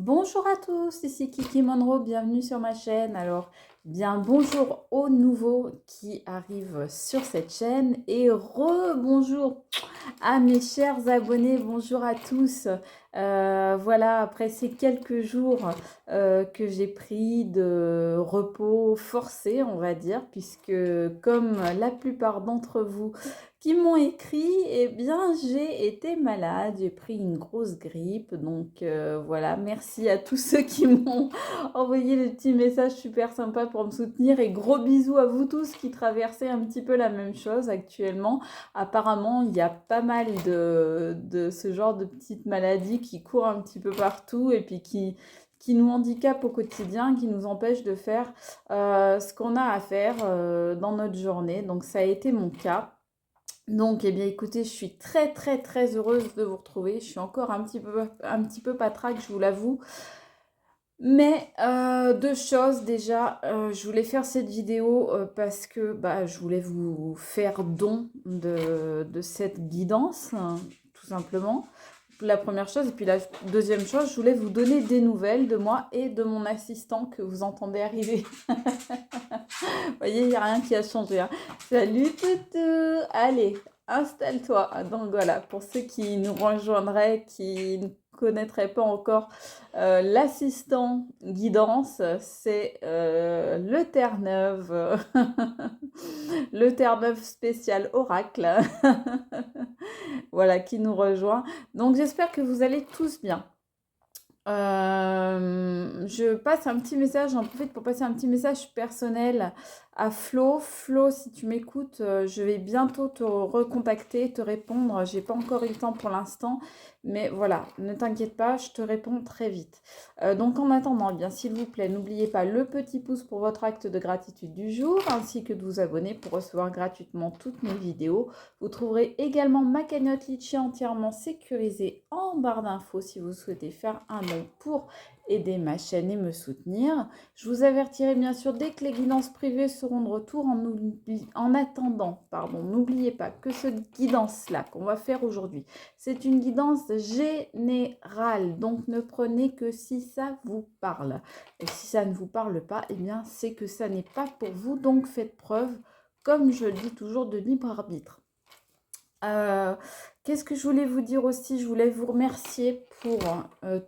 Bonjour à tous, ici Kiki Monroe, bienvenue sur ma chaîne. Alors, bien bonjour aux nouveaux qui arrivent sur cette chaîne et re-bonjour à mes chers abonnés, bonjour à tous. Voilà, après ces quelques jours que j'ai pris de repos forcé, on va dire, puisque comme la plupart d'entre vous qui m'ont écrit, eh bien j'ai été malade, j'ai pris une grosse grippe, donc voilà, merci à tous ceux qui m'ont envoyé des petits messages super sympas pour me soutenir et gros bisous à vous tous qui traversez un petit peu la même chose actuellement. Apparemment, il y a pas mal de ce genre de petites maladies qui courent un petit peu partout et puis qui nous handicapent au quotidien, qui nous empêchent de faire ce qu'on a à faire dans notre journée. Donc ça a été mon cas. Donc, eh bien, écoutez, je suis très, très, très heureuse de vous retrouver. Je suis encore un petit peu patraque, je vous l'avoue. Mais deux choses déjà, je voulais faire cette vidéo parce que je voulais vous faire don de cette guidance, hein, tout simplement. La première chose, et puis la deuxième chose, je voulais vous donner des nouvelles de moi et de mon assistant que vous entendez arriver. Vous voyez, il n'y a rien qui a changé, hein. Salut toutou! Allez, installe-toi. Donc voilà, pour ceux qui nous rejoindraient, qui ne connaîtraient pas encore l'assistant guidance, c'est le Terre-Neuve. Le Terre-Neuve spécial Oracle. Voilà, qui nous rejoint. Donc j'espère que vous allez tous bien. Je passe un petit message, j'en profite pour passer un petit message personnel à Flo. Flo, si tu m'écoutes, je vais bientôt te recontacter, te répondre. J'ai pas encore eu le temps pour l'instant, mais voilà, ne t'inquiète pas, je te réponds très vite. Donc en attendant, eh bien s'il vous plaît, n'oubliez pas le petit pouce pour votre acte de gratitude du jour, ainsi que de vous abonner pour recevoir gratuitement toutes mes vidéos. Vous trouverez également ma cagnotte Litchi entièrement sécurisée en barre d'infos si vous souhaitez faire un don pour aider ma chaîne et me soutenir. Je vous avertirai bien sûr dès que les guidances privées seront de retour. En attendant, n'oubliez pas que cette guidance-là qu'on va faire aujourd'hui, c'est une guidance générale. Donc ne prenez que si ça vous parle. Et si ça ne vous parle pas, eh bien c'est que ça n'est pas pour vous. Donc faites preuve, comme je le dis toujours, de libre arbitre. Qu'est-ce que je voulais vous dire aussi? Je voulais vous remercier pour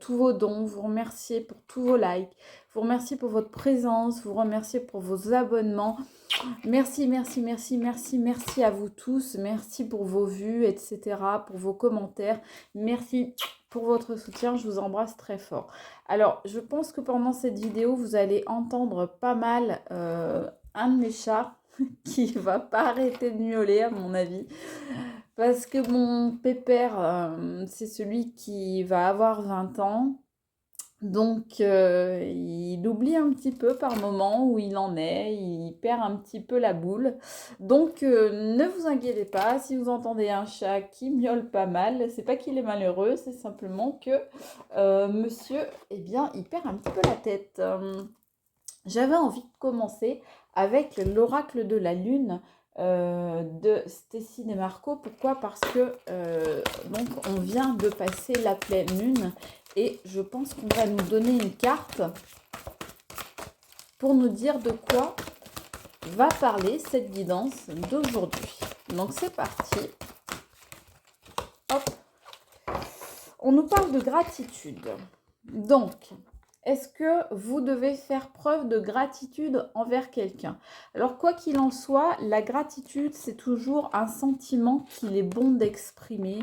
tous vos dons, vous remercier pour tous vos likes, vous remercier pour votre présence, vous remercier pour vos abonnements. Merci, merci, merci, merci, merci à vous tous. Merci pour vos vues, etc., pour vos commentaires. Merci pour votre soutien. Je vous embrasse très fort. Alors, je pense que pendant cette vidéo, vous allez entendre pas mal un de mes chats qui va pas arrêter de miauler, à mon avis. Parce que mon pépère, c'est celui qui va avoir 20 ans. Donc, il oublie un petit peu par moment où il en est, il perd un petit peu la boule. Donc, ne vous inquiétez pas, si vous entendez un chat qui miaule pas mal, c'est pas qu'il est malheureux, c'est simplement que monsieur, eh bien, il perd un petit peu la tête. J'avais envie de commencer avec l'oracle de la lune de Stécie Desmarco. Pourquoi? Parce que donc on vient de passer la pleine lune et je pense qu'on va nous donner une carte pour nous dire de quoi va parler cette guidance d'aujourd'hui. Donc c'est parti. Hop. On nous parle de gratitude. Donc, est-ce que vous devez faire preuve de gratitude envers quelqu'un? Alors, quoi qu'il en soit, la gratitude, c'est toujours un sentiment qu'il est bon d'exprimer,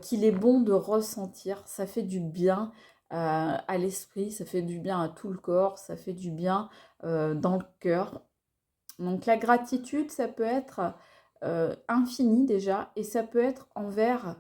qu'il est bon de ressentir. Ça fait du bien à l'esprit, ça fait du bien à tout le corps, ça fait du bien dans le cœur. Donc, la gratitude, ça peut être infini déjà, et ça peut être envers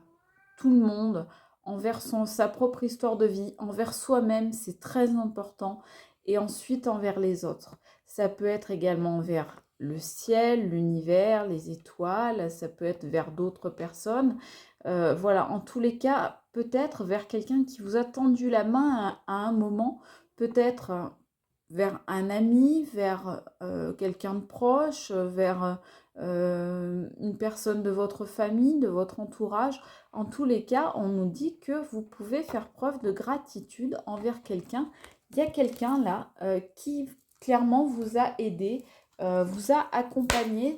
tout le monde, envers sa propre histoire de vie, envers soi-même, c'est très important, et ensuite envers les autres. Ça peut être également envers le ciel, l'univers, les étoiles, ça peut être vers d'autres personnes. Voilà, en tous les cas, peut-être vers quelqu'un qui vous a tendu la main à un moment, peut-être vers un ami, vers quelqu'un de proche, vers une personne de votre famille, de votre entourage. En tous les cas, on nous dit que vous pouvez faire preuve de gratitude envers quelqu'un. Il y a quelqu'un là qui clairement vous a aidé, vous a accompagné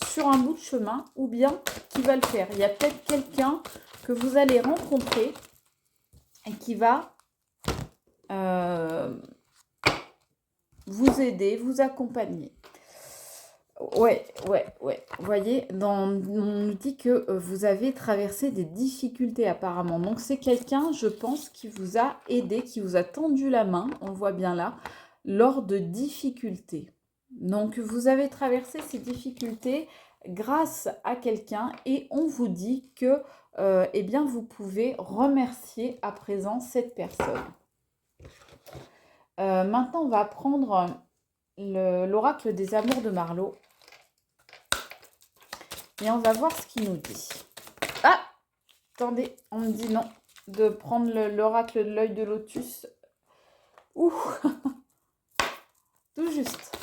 sur un bout de chemin, ou bien qui va le faire. Il y a peut-être quelqu'un que vous allez rencontrer et qui va vous aider, vous accompagner. Ouais. Vous voyez, on nous dit que vous avez traversé des difficultés apparemment. Donc c'est quelqu'un, je pense, qui vous a aidé, qui vous a tendu la main, on le voit bien là, lors de difficultés. Donc vous avez traversé ces difficultés grâce à quelqu'un et on vous dit que eh bien, vous pouvez remercier à présent cette personne. Maintenant, on va prendre l'oracle des amours de Marlo. Et on va voir ce qu'il nous dit. Ah! Attendez, on me dit non. De prendre l'oracle de l'œil de lotus. Ouh! Tout juste.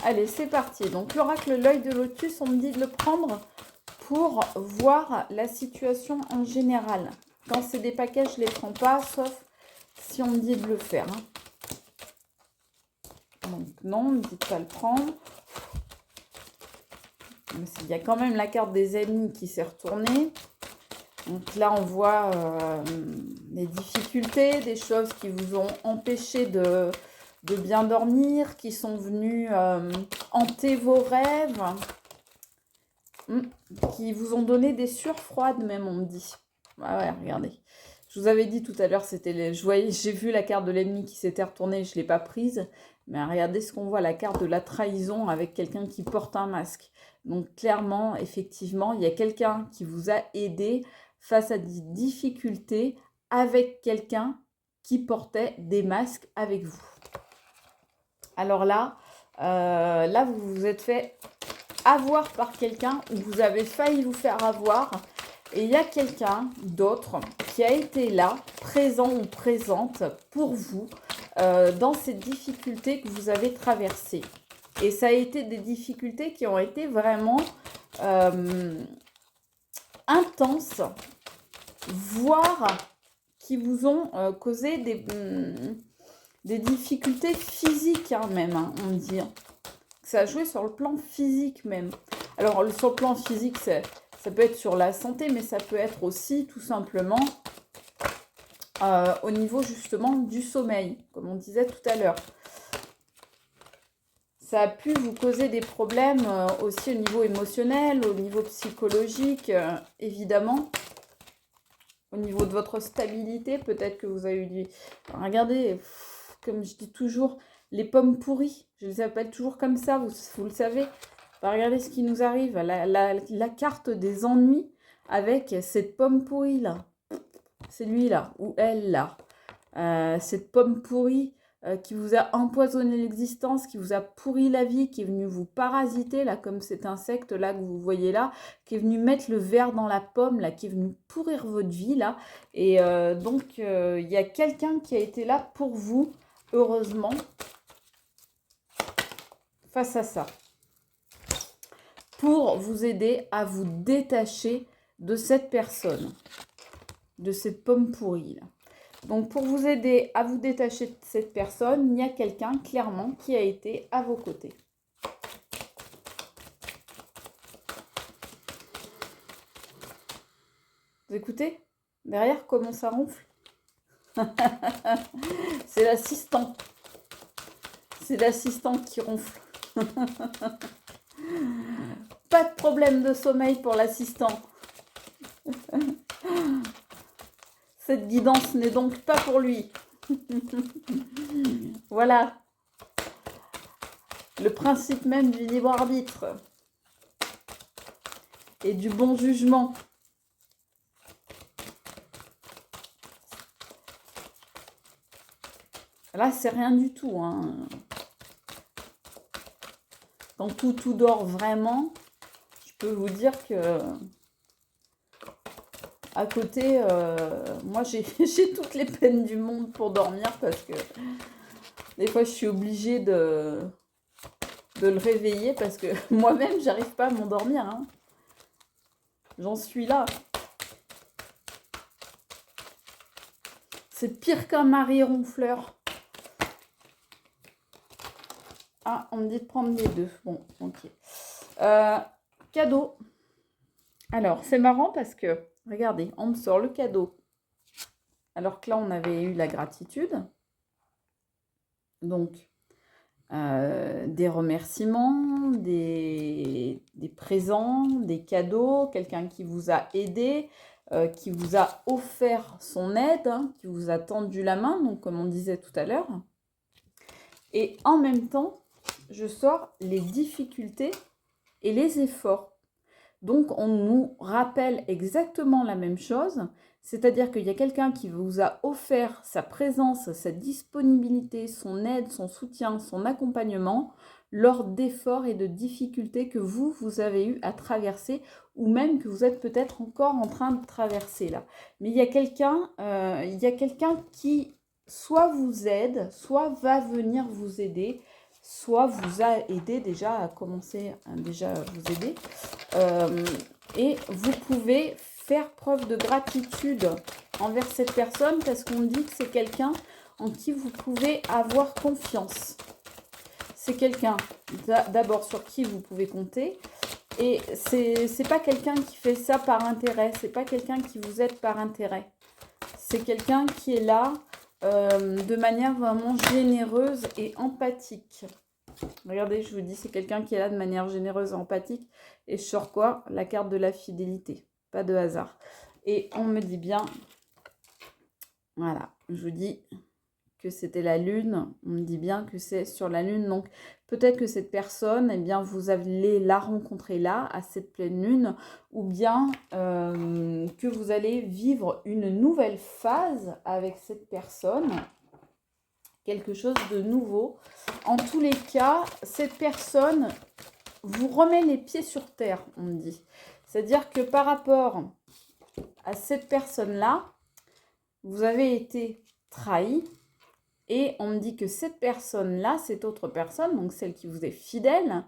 Allez, c'est parti. Donc, l'oracle de l'œil de lotus, on me dit de le prendre pour voir la situation en général. Quand c'est des paquets, je ne les prends pas, sauf si on me dit de le faire. Hein. Donc, non, on me dit de ne pas le prendre. Il y a quand même la carte des ennemis qui s'est retournée. Donc là, on voit des difficultés, des choses qui vous ont empêché de bien dormir, qui sont venues hanter vos rêves, qui vous ont donné des sueurs froides même, on me dit. Ouais, regardez. Je vous avais dit tout à l'heure, j'ai vu la carte de l'ennemi qui s'était retournée, je ne l'ai pas prise. Mais regardez ce qu'on voit, la carte de la trahison avec quelqu'un qui porte un masque. Donc clairement, effectivement, il y a quelqu'un qui vous a aidé face à des difficultés avec quelqu'un qui portait des masques avec vous. Alors là, vous vous êtes fait avoir par quelqu'un ou vous avez failli vous faire avoir. Et il y a quelqu'un d'autre qui a été là, présent ou présente pour vous dans ces difficultés que vous avez traversées. Et ça a été des difficultés qui ont été vraiment intenses, voire qui vous ont causé des difficultés physiques même, hein, on me dit. Ça a joué sur le plan physique même. Alors, sur le plan physique, ça peut être sur la santé, mais ça peut être aussi tout simplement au niveau justement du sommeil, comme on disait tout à l'heure. Ça a pu vous causer des problèmes aussi au niveau émotionnel, au niveau psychologique, évidemment. Au niveau de votre stabilité, peut-être que vous avez eu du... Regardez, comme je dis toujours, les pommes pourries. Je les appelle toujours comme ça, vous le savez. Regardez ce qui nous arrive, la carte des ennuis avec cette pomme pourrie là. C'est lui là, ou elle là. Cette pomme pourrie qui vous a empoisonné l'existence, qui vous a pourri la vie, qui est venu vous parasiter, là, comme cet insecte là que vous voyez là, qui est venu mettre le ver dans la pomme, là, qui est venu pourrir votre vie, là. Et donc, il y a quelqu'un qui a été là pour vous, heureusement, face à ça. Pour vous aider à vous détacher de cette personne, de cette pomme pourrie, là. Donc, pour vous aider à vous détacher de cette personne, il y a quelqu'un, clairement, qui a été à vos côtés. Vous écoutez? Derrière, comment ça ronfle? C'est l'assistant. C'est l'assistant qui ronfle. Pas de problème de sommeil pour l'assistant. Cette guidance n'est donc pas pour lui. Voilà. Le principe même du libre arbitre. Et du bon jugement. Là, c'est rien du tout. Hein. Quand tout dort vraiment, je peux vous dire que... À côté, moi, j'ai toutes les peines du monde pour dormir parce que Des fois, je suis obligée de le réveiller parce que moi-même, j'arrive pas à m'endormir. Hein. J'en suis là. C'est pire qu'un mari ronfleur. Ah, on me dit de prendre les deux. Bon, ok. Cadeau. Alors, c'est marrant parce que, regardez, on me sort le cadeau. Alors que là, on avait eu la gratitude. Donc, des remerciements, des présents, des cadeaux, quelqu'un qui vous a aidé, qui vous a offert son aide, hein, qui vous a tendu la main, donc comme on disait tout à l'heure. Et en même temps, je sors les difficultés et les efforts. Donc, on nous rappelle exactement la même chose, c'est-à-dire qu'il y a quelqu'un qui vous a offert sa présence, sa disponibilité, son aide, son soutien, son accompagnement lors d'efforts et de difficultés que vous avez eu à traverser ou même que vous êtes peut-être encore en train de traverser là. Mais il y a quelqu'un qui soit vous aide, soit va venir vous aider, soit vous a aidé déjà à commencer à déjà vous aider. Et vous pouvez faire preuve de gratitude envers cette personne parce qu'on dit que c'est quelqu'un en qui vous pouvez avoir confiance. C'est quelqu'un d'abord sur qui vous pouvez compter et c'est pas quelqu'un qui fait ça par intérêt, c'est pas quelqu'un qui vous aide par intérêt. C'est quelqu'un qui est là de manière vraiment généreuse et empathique. Regardez, je vous dis, c'est quelqu'un qui est là de manière généreuse et empathique. Et sur quoi? La carte de la fidélité. Pas de hasard. Et on me dit bien, voilà, je vous dis que c'était la lune. On me dit bien que c'est sur la lune. Donc, peut-être que cette personne, eh bien, vous allez la rencontrer là, à cette pleine lune. Ou bien que vous allez vivre une nouvelle phase avec cette personne. Quelque chose de nouveau. En tous les cas, cette personne vous remet les pieds sur terre, on me dit. C'est-à-dire que par rapport à cette personne-là, vous avez été trahi et on me dit que cette personne-là, cette autre personne, donc celle qui vous est fidèle,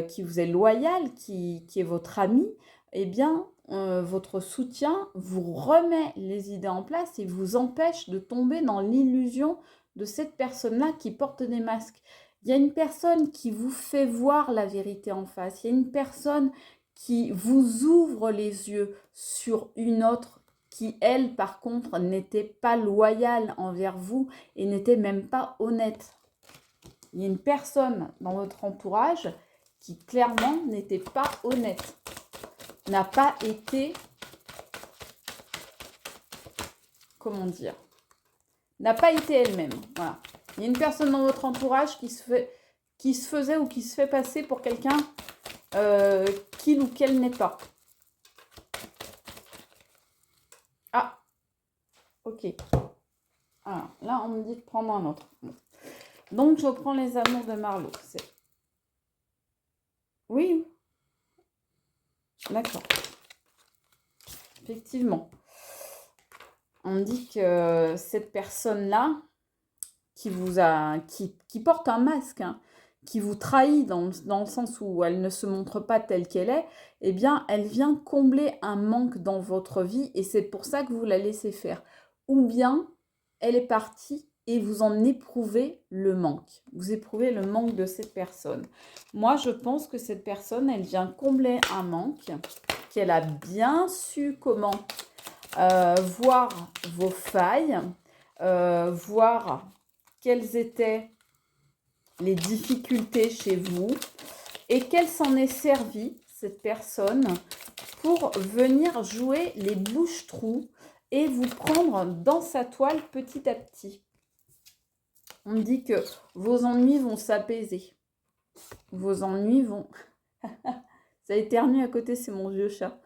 qui vous est loyale, qui est votre amie, eh bien, votre soutien vous remet les idées en place et vous empêche de tomber dans l'illusion de cette personne-là qui porte des masques. Il y a une personne qui vous fait voir la vérité en face. Il y a une personne qui vous ouvre les yeux sur une autre qui, elle, par contre, n'était pas loyale envers vous et n'était même pas honnête. Il y a une personne dans votre entourage qui, clairement, n'était pas honnête, n'a pas été, comment dire, n'a pas été elle-même. Voilà. Il y a une personne dans votre entourage qui se faisait ou qui se fait passer pour quelqu'un qu'il ou qu'elle n'est pas. Ah, ok. Alors, là, on me dit de prendre un autre. Donc, je prends les amours de Marlo. Oui. D'accord. Effectivement. On me dit que cette personne-là, qui porte un masque, hein, qui vous trahit dans le sens où elle ne se montre pas telle qu'elle est, eh bien, elle vient combler un manque dans votre vie et c'est pour ça que vous la laissez faire. Ou bien, elle est partie et vous en éprouvez le manque. Vous éprouvez le manque de cette personne. Moi, je pense que cette personne, elle vient combler un manque, qu'elle a bien su comment voir vos failles, voir quelles étaient les difficultés chez vous et qu'elle s'en est servie, cette personne, pour venir jouer les bouches-trous et vous prendre dans sa toile petit à petit. On me dit que vos ennuis vont s'apaiser. Vos ennuis vont... Ça éternue à côté, c'est mon vieux chat.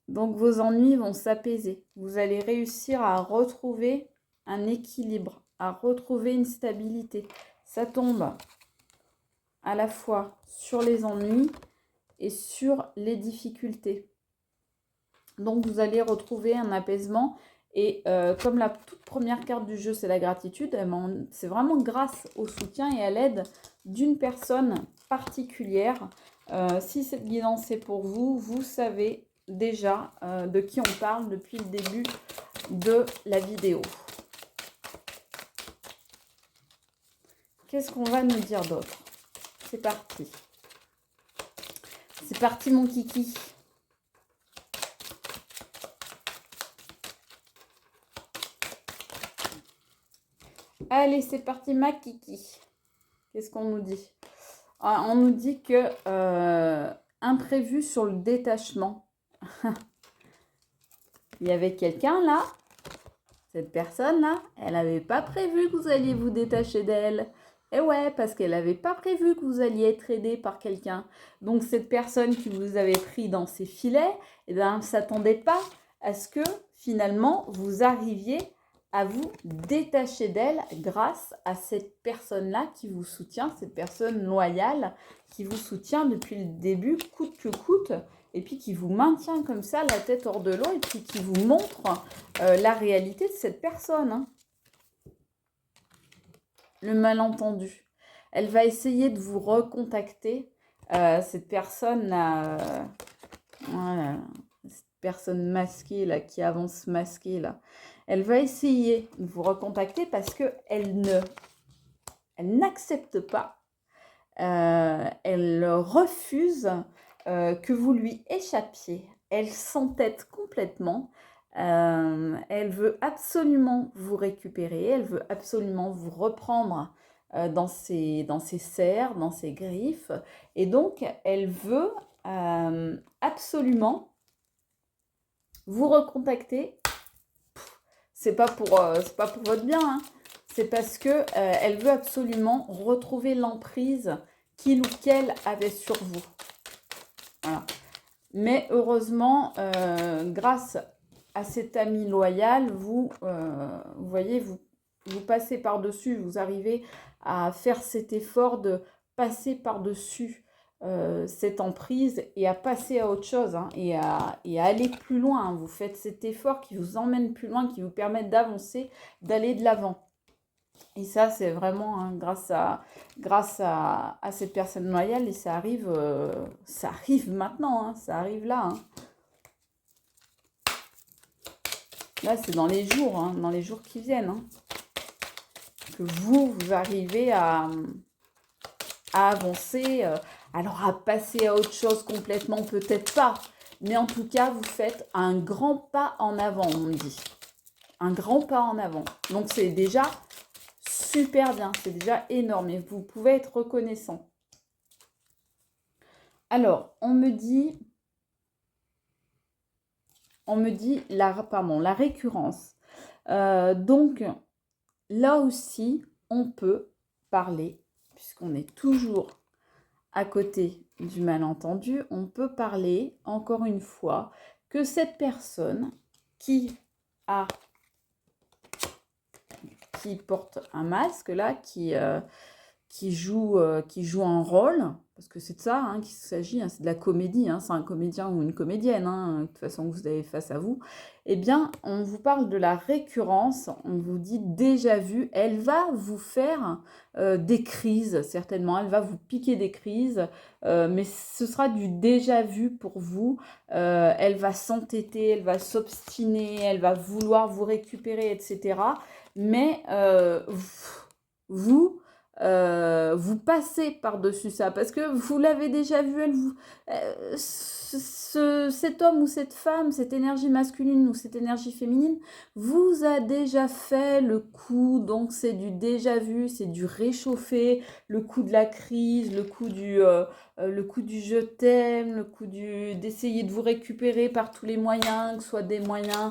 Donc vos ennuis vont s'apaiser. Vous allez réussir à retrouver un équilibre, à retrouver une stabilité. Ça tombe à la fois sur les ennuis et sur les difficultés. Donc vous allez retrouver un apaisement Et comme la toute première carte du jeu, c'est la gratitude, c'est vraiment grâce au soutien et à l'aide d'une personne particulière. Si cette guidance est pour vous, vous savez déjà de qui on parle depuis le début de la vidéo. Qu'est-ce qu'on va nous dire d'autre? C'est parti. C'est parti mon kiki. Allez, c'est parti ma kiki. Qu'est-ce qu'on nous dit? On nous dit que imprévu sur le détachement. Il y avait quelqu'un là. Cette personne-là, elle n'avait pas prévu que vous alliez vous détacher d'elle. Et ouais, parce qu'elle n'avait pas prévu que vous alliez être aidé par quelqu'un. Donc cette personne qui vous avait pris dans ses filets, eh bien, ne s'attendait pas à ce que finalement vous arriviez à vous détacher d'elle grâce à cette personne-là qui vous soutient, cette personne loyale qui vous soutient depuis le début, coûte que coûte, et puis qui vous maintient comme ça, la tête hors de l'eau, et puis qui vous montre la réalité de cette personne. Hein. Le malentendu. Elle va essayer de vous recontacter. Cette personne-là, voilà, cette personne masquée, là, qui avance masquée, là, elle va essayer de vous recontacter parce qu'elle n'accepte pas, elle refuse que vous lui échappiez. Elle s'entête complètement. Elle veut absolument vous récupérer, elle veut absolument vous reprendre dans ses serres, dans ses griffes. Et donc, elle veut absolument vous recontacter. C'est pas pour votre bien, hein. C'est parce que elle veut absolument retrouver l'emprise qu'il ou qu'elle avait sur vous. Voilà. Mais heureusement, grâce à cet ami loyal, vous voyez, vous passez par-dessus, vous arrivez à faire cet effort de passer par-dessus cette emprise et à passer à autre chose, hein, et à aller plus loin. Hein. Vous faites cet effort qui vous emmène plus loin, qui vous permet d'avancer, d'aller de l'avant. Et ça, c'est vraiment hein, grâce à cette personne loyale, et ça arrive maintenant, hein, ça arrive là. Hein. Là, c'est dans les jours qui viennent, hein, que vous arrivez à avancer, alors à passer à autre chose complètement, peut-être pas, mais en tout cas, vous faites un grand pas en avant, on me dit. Un grand pas en avant. Donc, c'est déjà super bien, c'est déjà énorme et vous pouvez être reconnaissant. Alors, on me dit la récurrence. Donc, là aussi, on peut parler, puisqu'on est toujours à côté du malentendu, on peut parler, encore une fois, que cette personne qui porte un masque, là, qui joue un rôle, parce que c'est de ça hein, qu'il s'agit, hein, c'est de la comédie, hein, c'est un comédien ou une comédienne, hein, de toute façon que vous avez face à vous, eh bien, on vous parle de la récurrence, on vous dit déjà vu, elle va vous faire des crises, certainement, elle va vous piquer des crises, mais ce sera du déjà vu pour vous, elle va s'entêter, elle va s'obstiner, elle va vouloir vous récupérer, etc., mais vous passez par-dessus ça parce que vous l'avez déjà vu, cet homme ou cette femme, cette énergie masculine ou cette énergie féminine vous a déjà fait le coup, donc c'est du déjà vu, c'est du réchauffé, le coup de la crise, le coup du je t'aime, le coup d'essayer de vous récupérer par tous les moyens, que ce soit des moyens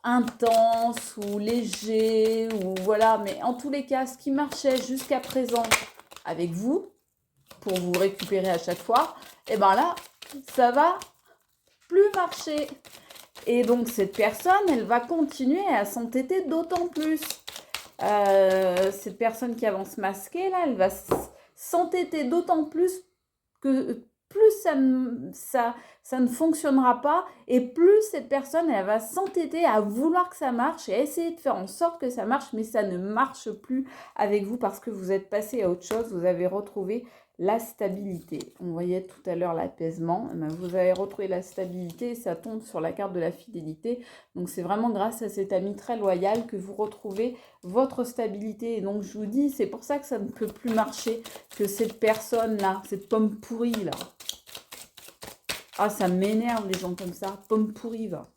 intense ou léger ou voilà, mais en tous les cas ce qui marchait jusqu'à présent avec vous pour vous récupérer à chaque fois, et ben là ça va plus marcher et donc cette personne elle va continuer à s'entêter d'autant plus. Cette personne qui avance masquée là, elle va s'entêter d'autant plus que plus ça ne fonctionnera pas et plus cette personne, elle va s'entêter à vouloir que ça marche et à essayer de faire en sorte que ça marche, mais ça ne marche plus avec vous parce que vous êtes passé à autre chose, vous avez retrouvé la stabilité. On voyait tout à l'heure l'apaisement, vous avez retrouvé la stabilité et ça tombe sur la carte de la fidélité. Donc c'est vraiment grâce à cet ami très loyal que vous retrouvez votre stabilité. Et donc je vous dis, c'est pour ça que ça ne peut plus marcher, que cette personne-là, cette pomme pourrie là. Ah, ça m'énerve les gens comme ça, pomme pourrie va.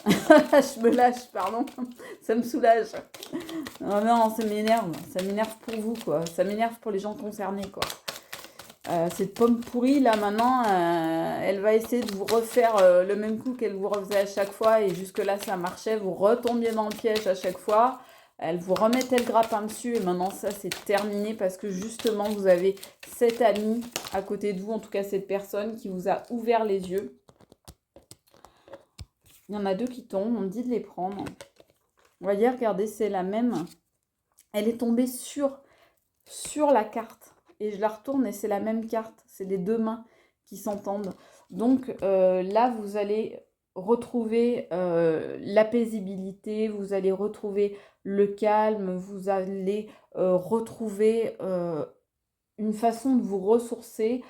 Je me lâche, pardon, ça me soulage. Oh non, ça m'énerve pour vous, quoi. Ça m'énerve pour les gens concernés, quoi. Cette pomme pourrie, là, maintenant, elle va essayer de vous refaire le même coup qu'elle vous refaisait à chaque fois. Et jusque-là, ça marchait. Vous retombiez dans le piège à chaque fois. Elle vous remettait le grappin dessus. Et maintenant, ça, c'est terminé parce que justement, vous avez cet ami à côté de vous, en tout cas, cette personne qui vous a ouvert les yeux. Il y en a deux qui tombent. On me dit de les prendre. On va dire, regardez, c'est la même. Elle est tombée sur la carte. Et je la retourne et c'est la même carte. C'est les deux mains qui s'entendent. Donc là, vous allez retrouver la paisibilité, vous allez retrouver le calme, vous allez retrouver une façon de vous ressourcer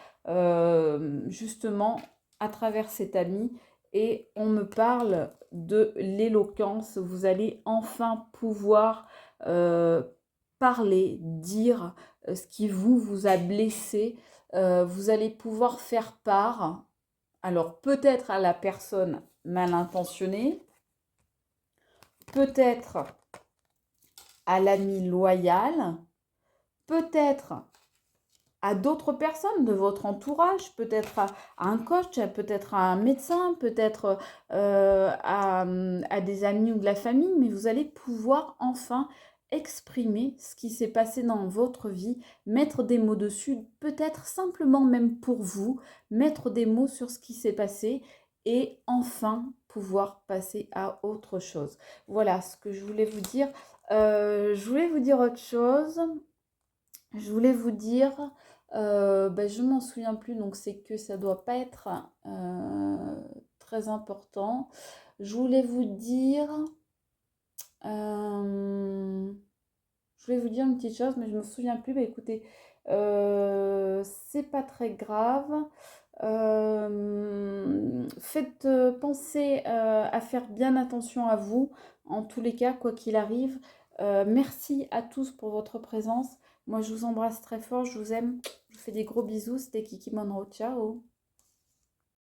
justement à travers cet ami. Et on me parle de l'éloquence. Vous allez enfin pouvoir parler, dire ce qui vous a blessé. Vous allez pouvoir faire part, alors peut-être à la personne mal intentionnée, peut-être à l'ami loyal, peut-être à d'autres personnes de votre entourage, peut-être à un coach, peut-être à un médecin, peut-être à des amis ou de la famille, mais vous allez pouvoir enfin exprimer ce qui s'est passé dans votre vie, mettre des mots dessus, peut-être simplement même pour vous, mettre des mots sur ce qui s'est passé et enfin pouvoir passer à autre chose. Voilà ce que je voulais vous dire. Je voulais vous dire autre chose. Je voulais vous dire, je m'en souviens plus, donc c'est que ça doit pas être très important. Je voulais vous dire, une petite chose, mais je me souviens plus. Bah, écoutez, c'est pas très grave. Faites penser à faire bien attention à vous, en tous les cas, quoi qu'il arrive. Merci à tous pour votre présence. Moi, je vous embrasse très fort, je vous aime. Je vous fais des gros bisous. C'était Kiki Monroe. Ciao!